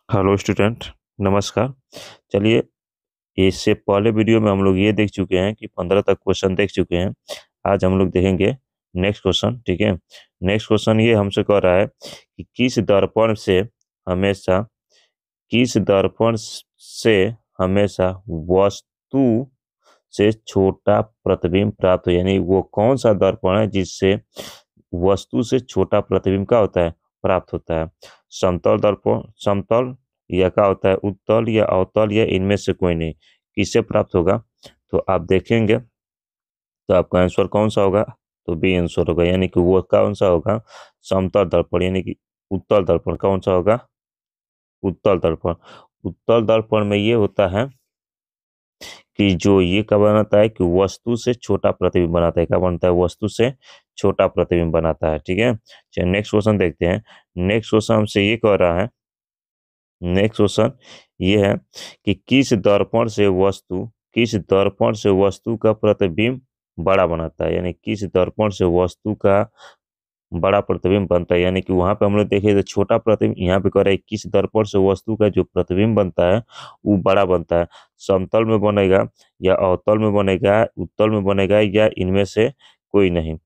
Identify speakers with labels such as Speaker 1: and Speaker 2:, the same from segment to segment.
Speaker 1: Hello student, नमस्कार। चलिए, इससे पहले वीडियो में हम लोग ये देख चुके हैं कि 15 तक क्वेश्चन देख चुके हैं। आज हम लोग देखेंगे नेक्स्ट क्वेश्चन। ठीक है, नेक्स्ट क्वेश्चन ये हमसे कह रहा है कि हमेशा किस दर्पण से हमेशा वस्तु से छोटा प्रतिबिंब प्राप्त हो, यानी वो कौन सा दर्पण है जिससे वस्तु से छोटा प्रतिबिंब का होता है, प्राप्त होता है। समतल दर्पण, समतल, या क्या होता है उत्तल या अवतल, या इनमें से कोई नहीं। किससे प्राप्त होगा तो आप देखेंगे, तो आपका आंसर कौन सा होगा, तो बी आंसर होगा, यानी कि वो कौन सा होगा, समतल दर्पण, यानी कि उत्तल दर्पण। कौन सा होगा, उत्तल दर्पण। उत्तल दर्पण में ये होता है कि जो ये क्या बनाता है कि वस्तु से छोटा प्रतिबिंब बनाता है। क्या बनता है, वस्तु से छोटा प्रतिबिंब बनाता है। ठीक है, चलिए नेक्स्ट क्वेश्चन देखते हैं। नेक्स्ट क्वेश्चन हमसे ये कह रहा है, नेक्स्ट क्वेश्चन ये है कि किस दर्पण से वस्तु का प्रतिबिंब बड़ा बनाता है, यानी किस दर्पण से वस्तु का बड़ा प्रतिबिंब बनता है। यानी कि वहां पे हम लोग देखे तो छोटा प्रतिबिंब, यहाँ पे कह रहा है किस दर्पण से वस्तु का जो प्रतिबिंब बनता है वो बड़ा बनता है। समतल में बनेगा, या अवतल में बनेगा, उत्तल में बनेगा, या इनमें से कोई नहीं,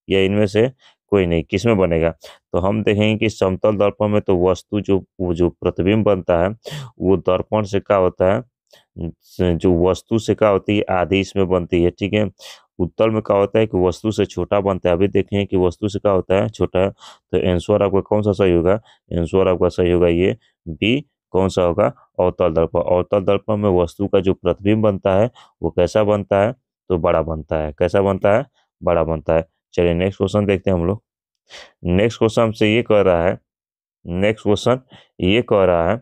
Speaker 1: या इनमें से कोई नहीं, किस में बनेगा। तो हम देखेंगे कि समतल दर्पण में तो वस्तु जो प्रतिबिंब बनता है वो दर्पण से क्या होता है, जो वस्तु से क्या होती है आधी इसमें बनती है। ठीक है, उत्तल में क्या होता है कि वस्तु से छोटा बनता है। अभी देखें कि वस्तु से क्या होता है, छोटा है। तो आंसर आपका कौन सा सही होगा, आंसर आपका सही होगा ये बी। कौन सा होगा, अवतल दर्पण। अवतल दर्पण में वस्तु का जो प्रतिबिंब बनता है वो कैसा बनता है, तो बड़ा बनता है। कैसा बनता है, बड़ा बनता है। चलिए नेक्स्ट क्वेश्चन देखते हैं हम लोग। नेक्स्ट क्वेश्चन हमसे ये कह रहा है, नेक्स्ट क्वेश्चन ये कह रहा है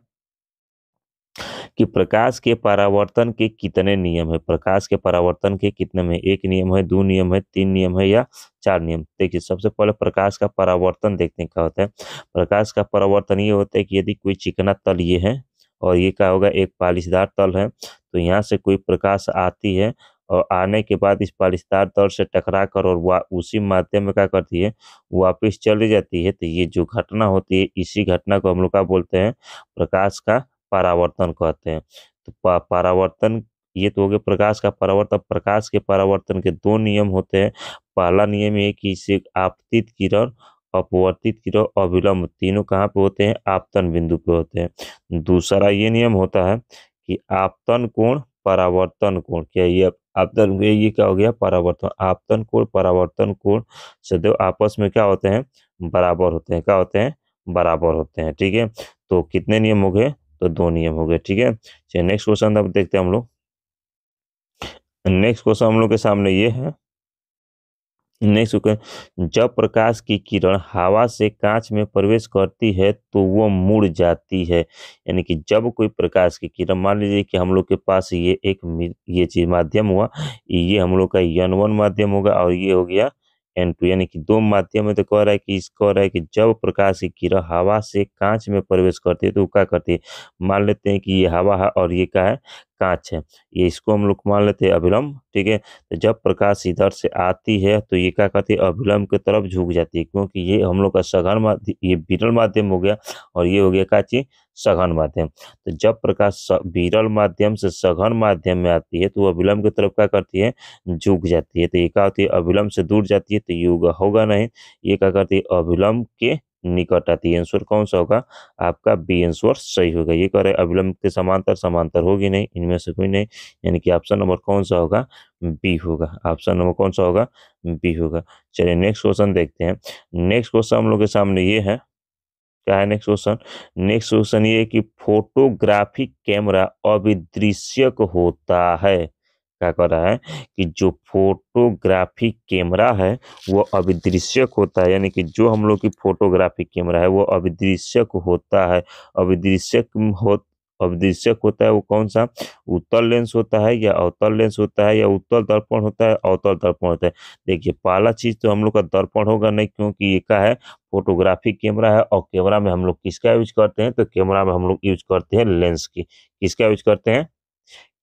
Speaker 1: कि प्रकाश के परावर्तन के कितने नियम है। प्रकाश के परावर्तन के कितने में, एक नियम है, दो नियम है, तीन नियम है, या चार नियम। देखिए सबसे पहले प्रकाश का परावर्तन देखते हैं क्या होता है। प्रकाश का परावर्तन ये होता है कि यदि कोई चिकना तल ये है और ये क्या होगा, एक पालिशदार तल है, तो यहाँ से कोई प्रकाश आती है और आने के बाद इस पालिशदार तल से टकरा कर और वह उसी माध्यम में क्या करती है, वापिस चली जाती है। तो ये जो घटना होती है, इसी घटना को हम लोग क्या बोलते हैं, प्रकाश का परावर्तन कहते हैं। तो परावर्तन, ये तो हो गया प्रकाश का परावर्तन। प्रकाश के परावर्तन के दो नियम होते हैं। पहला नियम ये कि इसे आपतित किरण, अपवर्तित किरण, अभिलंब तीनों कहाँ पे होते हैं, आपतन बिंदु पे होते हैं। दूसरा ये नियम होता है कि आपतन कोण, परावर्तन कोण। क्या ये आपतन, ये क्या हो गया, परावर्तन। आपतन कोण, परावर्तन कोण सदैव आपस में क्या होते हैं, बराबर होते हैं। क्या होते हैं, बराबर होते हैं। ठीक है, तो कितने नियम हो गए, तो दो नियम हो गए। ठीक है, चलिए नेक्स्ट क्वेश्चन अब देखते हैं हम लोग। नेक्स्ट क्वेश्चन हम लोग के सामने ये है, नेक्स्ट क्वेश्चन, जब प्रकाश की किरण हवा से कांच में प्रवेश करती है तो वो मुड़ जाती है। यानी कि जब कोई प्रकाश की किरण, मान लीजिए कि हम लोग के पास ये ये चीज माध्यम हुआ, ये हम लोग का N1 माध्यम होगा और ये हो गया N2, यानी कि दो माध्यम है। तो कह रहा है कि कह रहा है कि जब प्रकाश की किरण हवा से कांच में प्रवेश करती है तो वो क्या करती है, मान लेते हैं कि ये हवा है और ये क्या है, कांच है। ये इसको हम लोग मान लेते हैं अभिलंब। ठीक है, तो जब प्रकाश इधर से आती है तो ये क्या करती है, अभिलंब की तरफ झुक जाती है, क्योंकि ये हम लोग का सघन माध्यम, ये विरल माध्यम हो गया और ये हो गया क्या चीज, सघन माध्यम। तो जब प्रकाश विरल माध्यम से सघन माध्यम में आती है तो वो अभिलंब की तरफ क्या करती है, झुक जाती है। तो ये क्या होती है, अभिलंब से दूर जाती है तो ये होगा नहीं, ये क्या करती है, अभिलंब के निकट आती है। आंसर कौन सा होगा, आपका बी आंसर सही होगा। ये कह रहे अभिलंब के समांतर, समांतर होगी नहीं, इनमें से कोई नहीं, यानी कि ऑप्शन नंबर कौन सा होगा, बी होगा। ऑप्शन नंबर कौन सा होगा, बी होगा। चलिए नेक्स्ट क्वेश्चन देखते हैं। नेक्स्ट क्वेश्चन हम लोग के सामने ये है, क्या है नेक्स्ट क्वेश्चन। नेक्स्ट क्वेश्चन ये है कि फोटोग्राफिक कैमरा अविदृश्यक होता है। क्या कर रहा है कि जो फोटोग्राफिक कैमरा है वो अविदृश्यक होता है, यानी कि जो हम लोग की फोटोग्राफिक कैमरा है वो अविदृश्यक होता है। अविदृश्यक हो अविदृश्यक होता है वो कौन सा, उत्तल लेंस होता है, या अवतल लेंस होता है, या उत्तल दर्पण होता है, अवतल दर्पण होता है। देखिए पहला चीज तो हम लोग का दर्पण होगा नहीं, क्योंकि ये क्या है, फोटोग्राफिक कैमरा है। और कैमरा में हम लोग किसका यूज करते हैं, तो कैमरा में हम लोग यूज करते हैं लेंस की। किसका यूज करते हैं,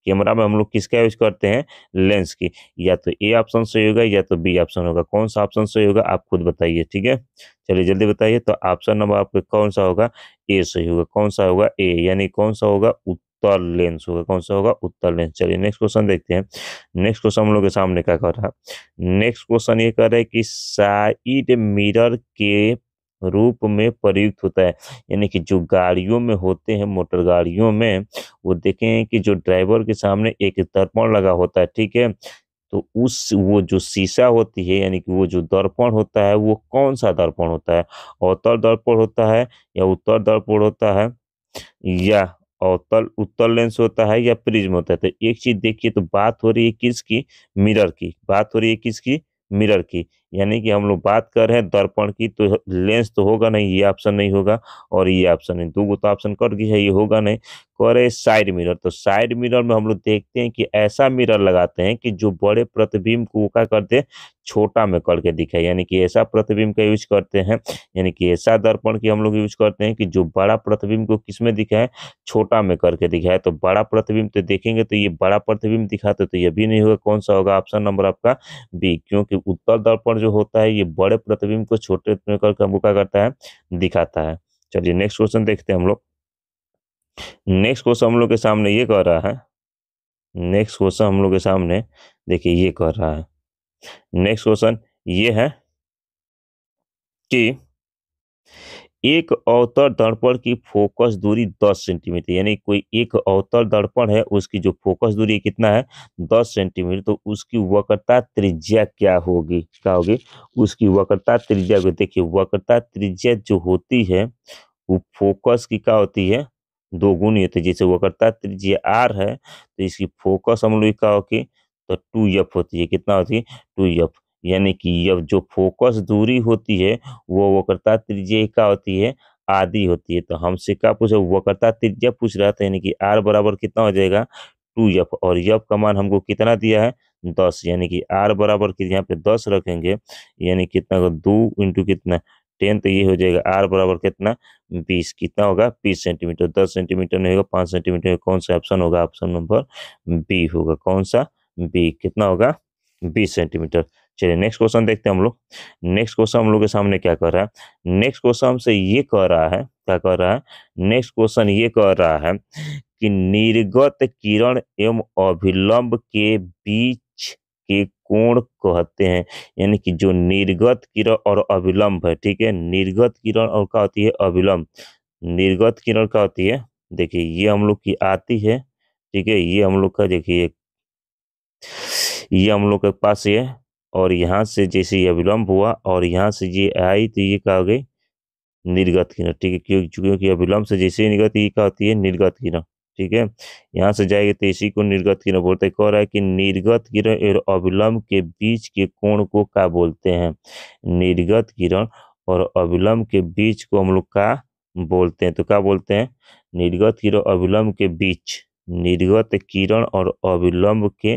Speaker 1: कैमरा में हम लोग किसका यूज करते हैं, लेंस की। या तो ए ऑप्शन सही होगा या तो बी ऑप्शन होगा, कौन सा ऑप्शन सही होगा आप खुद बताइए, ठीक है। चलिए जल्दी बताइए, तो ऑप्शन नंबर आपका कौन सा होगा, ए सही होगा। कौन सा होगा, ए, यानी कौन सा होगा, उत्तर लेंस होगा। कौन सा होगा, उत्तर लेंस। चलिए नेक्स्ट क्वेश्चन देखते हैं। नेक्स्ट क्वेश्चन हम लोग के सामने क्या कर रहा है, नेक्स्ट क्वेश्चन ये कर रहा है कि साइड मिरर के रूप में प्रयुक्त होता है, यानी कि जो गाड़ियों में होते हैं, मोटर गाड़ियों में, वो देखें कि जो ड्राइवर के सामने एक दर्पण लगा होता है, ठीक है। तो उस वो जो शीशा होती है, यानी कि वो जो दर्पण होता है, वो कौन सा दर्पण होता है, अवतल दर्पण होता है या उत्तर दर्पण होता है, या अवतल उत्तल लेंस होता है या प्रिज्म होता है। तो एक चीज देखिए, तो बात हो रही है किसकी, मिरर की। बात हो रही है किसकी, मिरर की। यानी कि हम लोग बात कर रहे हैं दर्पण की, तो लेंस तो होगा नहीं, ये ऑप्शन नहीं होगा और ये ऑप्शन नहीं, दो तो ऑप्शन कट गई है, ये होगा नहीं। कह रहे साइड मिरर, तो साइड मिरर में हम लोग देखते हैं कि ऐसा मिरर लगाते हैं कि जो बड़े प्रतिबिंब को क्या करते हैं, छोटा में करके दिखाए, यानी कि ऐसा प्रतिबिंब का यूज करते हैं, यानी कि ऐसा दर्पण की हम लोग यूज करते हैं कि जो बड़ा प्रतिबिंब को किसमें दिखाए, छोटा में करके दिखाए। तो बड़ा प्रतिबिंब तो देखेंगे तो ये बड़ा प्रतिबिंब दिखाते, तो ये भी नहीं होगा। कौन सा होगा, ऑप्शन नंबर आपका बी, क्योंकि उत्तल दर्पण जो होता है ये बड़े प्रतिबिंब को छोटे में करके हमको क्या करता है, दिखाता है। चलिए नेक्स्ट क्वेश्चन देखते हैं हम लोग। नेक्स्ट क्वेश्चन हम लोग के सामने ये कह रहा है, नेक्स्ट क्वेश्चन हम लोग के सामने देखिए ये कह रहा है, नेक्स्ट क्वेश्चन ये है कि एक अवतल दर्पण की फोकस दूरी 10 सेंटीमीटर, यानी कोई एक अवतल दर्पण है, उसकी जो फोकस दूरी कितना है, 10 सेंटीमीटर। तो उसकी वक्रता त्रिज्या क्या होगी, क्या होगी, उसकी वक्रता त्रिज्या को देखिए। वक्रता त्रिज्या जो होती है वो फोकस की क्या होती है, दो गुनी होती है। जैसे वक्रता त्रिज्या आर है, तो इसकी फोकस हम लोग क्या होगी, तो 2f होती है। कितना होती है, 2f, यानी कि यह जो फोकस दूरी होती है वो वक्रता त्रिज्या क्या होती है, आधी होती है। तो हमसे क्या पूछा, वक्रता त्रिज्या पूछ रहा था, यानी कि आर बराबर कितना हो जाएगा, 2f, और एफ का मान हमको कितना दिया है, 10, यानी कि आर बराबर की यहाँ पे 10 रखेंगे, यानी कितना होगा, 2 इंटू कितना 10, तो ये हो जाएगा आर बराबर कितना, 20, कितना होगा, 20 सेंटीमीटर। 10 सेंटीमीटर नहीं होगा, 5 सेंटीमीटर। कौन सा ऑप्शन होगा, ऑप्शन नंबर बी होगा। कौन सा, बी, कितना होगा, 20 सेंटीमीटर। चलिए नेक्स्ट क्वेश्चन देखते हैं हम लोग। नेक्स्ट क्वेश्चन हम लोग के सामने क्या कर रहा है, नेक्स्ट क्वेश्चन हमसे ये कह रहा है, क्या कह रहा है, नेक्स्ट क्वेश्चन ये कह रहा है कि निर्गत किरण एवं अभिलंब के बीच के कोण कहते हैं, यानी कि जो निर्गत किरण और अभिलंब है, ठीक है, निर्गत किरण और क्या होती है, अभिलंब। निर्गत किरण क्या होती है, देखिए ये हम लोग की आती है, ठीक है, ये हम लोग का देखिए, ये हम लोग के पास ये, और यहाँ से जैसे ये अभिलंब हुआ और यहाँ से ये आई, तो ये क्या हो गई, निर्गत किरण, ठीक है। क्योंकि अभिलंब से जैसे ही निर्गत, ये क्या होती है, निर्गत किरण, ठीक है। यहाँ से जाएगी तो इसी को निर्गत किरण बोलते हैं। कह रहा है कि निर्गत किरण और अभिलंब के बीच के कोण को क्या बोलते हैं, निर्गत किरण और अभिलंब के बीच को हम लोग क्या बोलते हैं, तो क्या बोलते हैं, निर्गत किरण अभिलंब के बीच, निर्गत किरण और अभिलंब के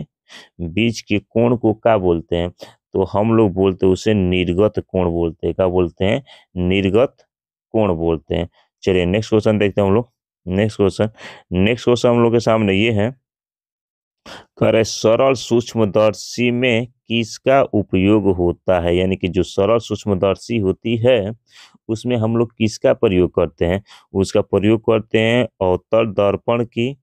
Speaker 1: बीच के कोण को क्या बोलते हैं, तो हम लोग बोलते हैं उसे निर्गत कोण बोलते हैं। क्या बोलते हैं, निर्गत कोण बोलते हैं। चलिए नेक्स्ट क्वेश्चन देखते हैं हम लोग। नेक्स्ट क्वेश्चन हम लोग के सामने ये है, करे सरल सूक्ष्मदर्शी में किसका उपयोग होता है, यानी कि जो सरल सूक्ष्मदर्शी होती है उसमें हम लोग किसका प्रयोग करते हैं, उसका प्रयोग करते हैं अवतल दर्पण की,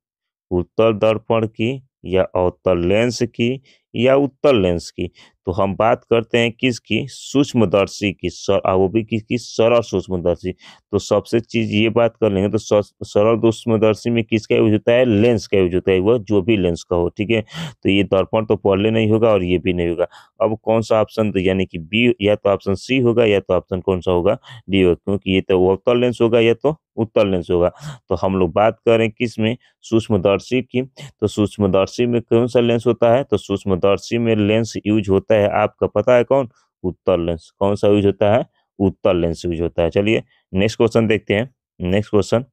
Speaker 1: उत्तल दर्पण की, या अवतल लेंस की, या उत्तल लेंस की। तो हम बात करते हैं किसकी, सूक्ष्मदर्शी की, वो भी किसकी, सरल सूक्ष्मदर्शी। तो सबसे चीज ये बात कर लेंगे, तो सरल सूक्ष्मदर्शी में किसका यूज होता है, लेंस का यूज होता है, वह जो भी लेंस का हो, ठीक है। तो ये दर्पण तो पहले नहीं होगा और ये भी नहीं होगा। अब कौन सा ऑप्शन, तो यानी कि बी, या तो ऑप्शन सी होगा या तो ऑप्शन कौन सा होगा, डी होगा, क्योंकि ये तो अवतल लेंस होगा या तो उत्तल लेंस होगा। तो हम लोग बात करें किस में, सूक्ष्मदर्शी की। तो सूक्ष्मदर्शी में कौन सा लेंस होता है, तो सूक्ष्मदर्शी में लेंस यूज होता है, आपका पता है कौन, उत्तल लेंस। कौन सा यूज होता है, उत्तल लेंस यूज होता है। चलिए नेक्स्ट क्वेश्चन देखते हैं। नेक्स्ट क्वेश्चन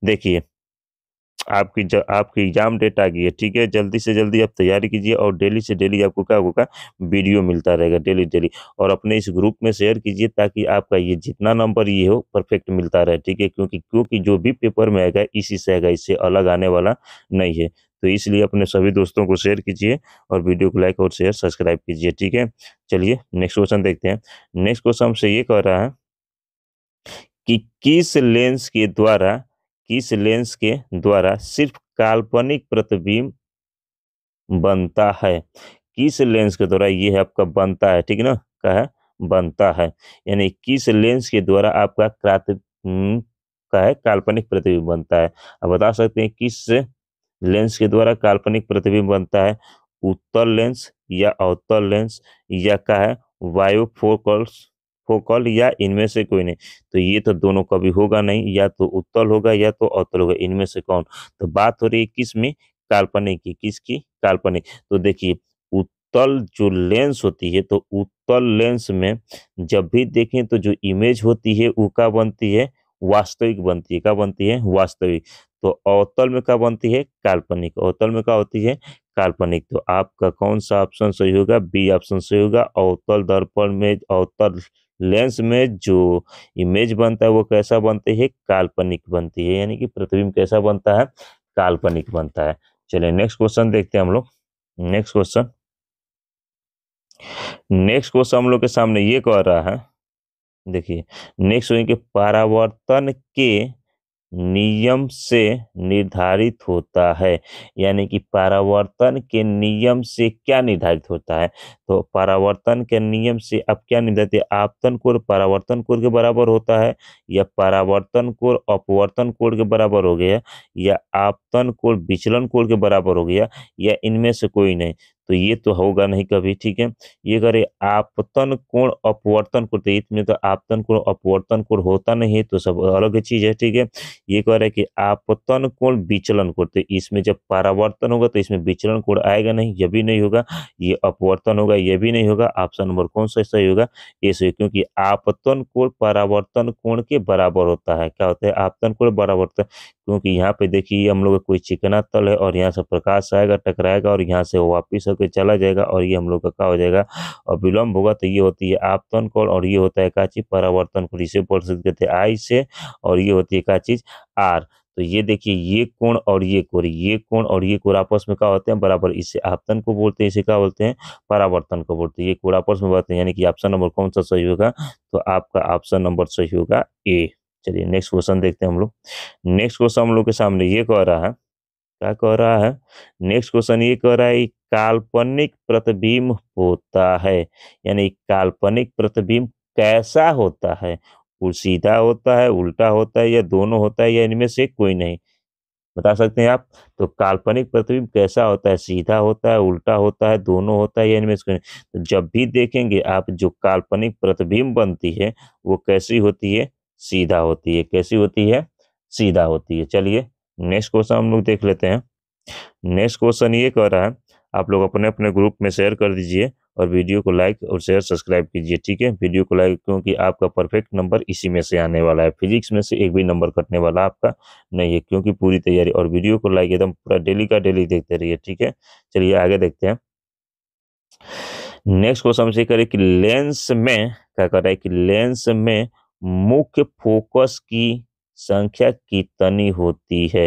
Speaker 1: देखिए, आपकी एग्जाम डेट आ गई है, ठीक है, जल्दी से जल्दी आप तैयारी कीजिए और डेली से डेली आपको क्या होगा, वीडियो मिलता रहेगा डेली डेली, और अपने इस ग्रुप में शेयर कीजिए ताकि आपका ये जितना नंबर ये हो परफेक्ट मिलता रहे, ठीक है। क्योंकि जो भी पेपर में आएगा इसी से आएगा, इससे अलग आने वाला नहीं है। तो इसलिए अपने सभी दोस्तों को शेयर कीजिए और वीडियो को लाइक और शेयर सब्सक्राइब कीजिए, ठीक है। चलिए नेक्स्ट क्वेश्चन देखते हैं। नेक्स्ट क्वेश्चन हमसे ये कह रहा है कि किस लेंस के द्वारा सिर्फ काल्पनिक प्रतिबिंब बनता है। किस लेंस के द्वारा ये है आपका बनता है, ठीक है ना, क्या है बनता है, यानी किस लेंस के द्वारा आपका का है काल्पनिक प्रतिबिंब बनता है। अब बता सकते हैं किस लेंस के द्वारा काल्पनिक प्रतिबिंब बनता है, उत्तल लेंस या अवतल लेंस या क्या है फोकल या इनमें से कोई नहीं। तो ये तो दोनों कभी होगा नहीं, या तो उत्तल होगा या तो अवतल होगा, इनमें से कौन। तो बात हो रही है किस में, काल्पनिक की, किसकी काल्पनिक। तो देखिए उत्तल जो लेंस होती है, तो उत्तल लेंस में जब भी देखें तो जो इमेज होती है वो क्या बनती है, वास्तविक बनती है। क्या बनती है, वास्तविक। तो अवतल में क्या बनती है, काल्पनिक। अवतल में क्या होती है, काल्पनिक। तो आपका कौन सा ऑप्शन सही होगा, बी ऑप्शन सही होगा। अवतल दर्पण में, अवतल लेंस में जो इमेज बनता है वो कैसा बनती है, काल्पनिक बनती है, यानी कि प्रतिबिंब कैसा बनता है, काल्पनिक बनता है। चलिए नेक्स्ट क्वेश्चन देखते हैं हम लोग। नेक्स्ट क्वेश्चन हम लोग के सामने ये कह रहा है, देखिए नेक्स्ट कि परावर्तन के नियम से निर्धारित होता है, यानी कि परावर्तन के नियम से क्या निर्धारित होता है। तो परावर्तन के नियम से अब क्या निर्धारित है, आपतन कोण परावर्तन कोण के बराबर होता है, या परावर्तन कोण अपवर्तन कोण के बराबर हो गया, या आपतन कोण विचलन कोण के बराबर हो गया, या इनमें से कोई नहीं। तो ये तो होगा नहीं कभी, ठीक है। ये करे आपतन कोण अपवर्तन कोण, तो इसमें तो आपतन कोण अपवर्तन कोण होता नहीं है, तो सब अलग चीज है, ठीक है। ये कह रहा है कि आपतन कोण विचलन कोण, तो इसमें जब परावर्तन होगा तो इसमें विचलन कोण आएगा नहीं, ये भी नहीं होगा। ये अपवर्तन होगा, ये भी नहीं होगा। ऑप्शन नंबर कौन सा सही होगा, ये सही, क्योंकि आपतन कोण परावर्तन कोण के बराबर होता है। क्या होता है, आपतन कोण बरावर्तन, क्योंकि यहाँ पे देखिए हम लोग का कोई चिकना तल है और यहाँ से प्रकाश आएगा, टकराएगा और यहाँ से वापिस होकर चला जाएगा, और ये हम लोग का क्या हो जाएगा, और विलंब होगा। तो ये होती है आपतन कोण, और ये होता है क्या चीज, परावर्तन कोण। इसे बोल सकते हैं आई से, और ये होती है क्या चीज, आर। तो ये देखिए ये कोण और ये कोण, ये कोण और ये कोण आपस में क्या होते हैं, बराबर। इसे आपतन को बोलते हैं, इसे क्या बोलते हैं, परावर्तन को बोलते हैं। ये कोण आपस में बोलते हैं, यानी कि ऑप्शन नंबर कौन सा सही होगा, तो आपका ऑप्शन नंबर सही होगा ए। चलिए नेक्स्ट क्वेश्चन देखते हैं हम लोग। नेक्स्ट क्वेश्चन हम लोग के सामने ये कह रहा है, क्या कह रहा है, नेक्स्ट क्वेश्चन ये कह रहा है काल्पनिक प्रतिबिंब होता है, यानी काल्पनिक प्रतिबिंब कैसा होता है, वो सीधा होता है, उल्टा होता है, या दोनों होता है, या इनमें से कोई नहीं। बता सकते हैं आप। तो काल्पनिक प्रतिबिंब कैसा होता है, सीधा होता है, उल्टा होता है, दोनों होता है, या इनमें से कोई नहीं। तो जब भी देखेंगे आप जो काल्पनिक प्रतिबिंब बनती है वो कैसी होती है, सीधा होती है। कैसी होती है, सीधा होती है। चलिए नेक्स्ट क्वेश्चन हम लोग देख लेते हैं। नेक्स्ट क्वेश्चन ये कह रहा है, आप लोग अपने अपने ग्रुप में शेयर कर दीजिए और वीडियो को लाइक और शेयर सब्सक्राइब कीजिए, ठीक है। वीडियो को लाइक, क्योंकि आपका परफेक्ट नंबर इसी में से आने वाला है, फिजिक्स में से एक भी नंबर कटने वाला आपका नहीं है, क्योंकि पूरी तैयारी। और वीडियो को लाइक एकदम पूरा डेली का डेली देखते रहिए, ठीक है। चलिए आगे देखते हैं। नेक्स्ट क्वेश्चन हमसे करें कि लेंस में क्या कर रहा है, कि लेंस में मुख्य फोकस की संख्या कितनी होती है,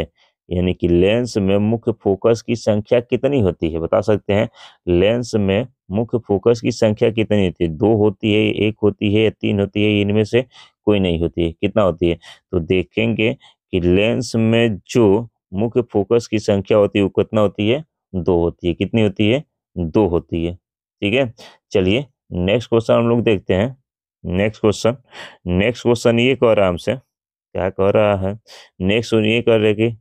Speaker 1: यानी कि लेंस में मुख्य फोकस की संख्या कितनी होती है। बता सकते हैं लेंस में मुख्य फोकस की संख्या कितनी होती है, 2 होती है, 1 होती है, या 3 होती है, इनमें से कोई नहीं होती है। कितना होती है, तो देखेंगे कि लेंस में जो मुख्य फोकस की संख्या होती है वो कितना होती है, 2 होती है। कितनी होती है, 2 होती है, ठीक है। चलिए नेक्स्ट क्वेश्चन हम लोग देखते हैं। नेक्स्ट क्वेश्चन ये कह रहा है हमसे, क्या कह रहा है, नेक्स्ट ये कह रहे कि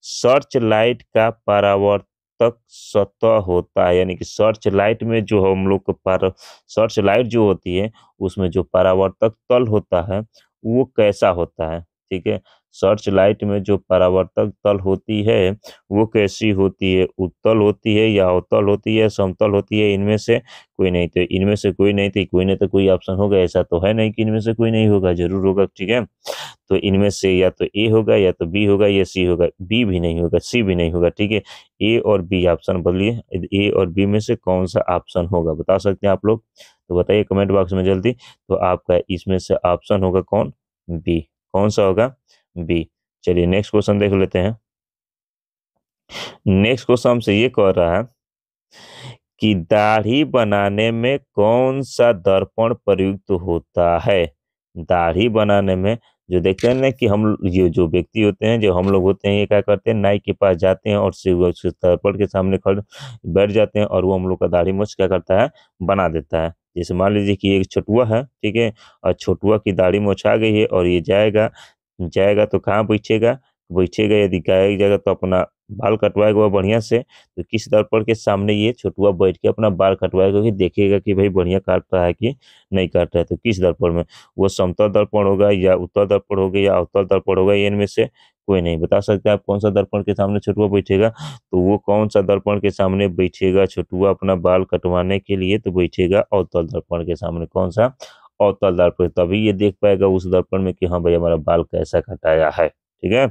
Speaker 1: सर्च लाइट का परावर्तक सतह होता है, यानी कि सर्च लाइट में जो हम लोग को सर्च लाइट जो होती है उसमें जो परावर्तक तल होता है वो कैसा होता है, ठीक है। सर्च लाइट में जो परावर्तक तल होती है वो कैसी होती है, उत्तल होती है, या अवतल होती है, समतल होती है, इनमें से कोई नहीं। तो इनमें से कोई नहीं, तो कोई नहीं तो कोई ऑप्शन होगा, ऐसा तो है नहीं कि इनमें से कोई नहीं होगा, जरूर होगा, ठीक है। तो इनमें से या तो ए होगा, या तो बी होगा, या सी होगा। बी भी नहीं होगा, सी भी नहीं होगा, ठीक है। ए और बी ऑप्शन बदलिए, ए और बी में से कौन सा ऑप्शन होगा, बता सकते हैं आप लोग, तो बताइए कमेंट बॉक्स में जल्दी। तो आपका इसमें से ऑप्शन होगा कौन, बी। कौन सा होगा, बी। चलिए नेक्स्ट क्वेश्चन देख लेते हैं। नेक्स्ट क्वेश्चन हमसे ये कह रहा है कि दाढ़ी बनाने में कौन सा दर्पण प्रयुक्त होता है। दाढ़ी बनाने में जो देखते हैं ना कि हम ये जो व्यक्ति होते हैं, जो हम लोग होते हैं, ये क्या करते हैं, नाई के पास जाते हैं और उस दर्पण के सामने खड़े बैठ जाते हैं और वो हम लोग का दाढ़ी मूंछ क्या करता है, बना देता है। जैसे मान लीजिए कि एक छोटुआ है, ठीक है, और छोटुआ की दाढ़ी मूंछ आ गई है और ये जाएगा जाएगा तो कहाँ बैठेगा, बैठेगा यदि जाएगा तो अपना बाल कटवाएगा वो बढ़िया से। तो किस दर्पण के सामने ये छोटुआ बैठ के अपना बाल कटवाएगा कि देखेगा कि भाई बढ़िया काट रहा है कि नहीं काट रहा है। तो किस दर्पण में, वो समतल दर्पण होगा या उत्तल दर्पण होगा या अवतल दर्पण होगा, ये इनमें से कोई नहीं बता सकते आप कौन सा दर्पण के सामने छोटुआ बैठेगा। तो वो कौन सा दर्पण के सामने बैठेगा छोटुआ अपना बाल कटवाने के लिए, तो बैठेगा अवतल दर्पण के सामने। कौन सा, अवतल दर्पण। तभी ये देख पाएगा उस दर्पण में कि हाँ भाई हमारा बाल कैसा कटाया है। ठीक है।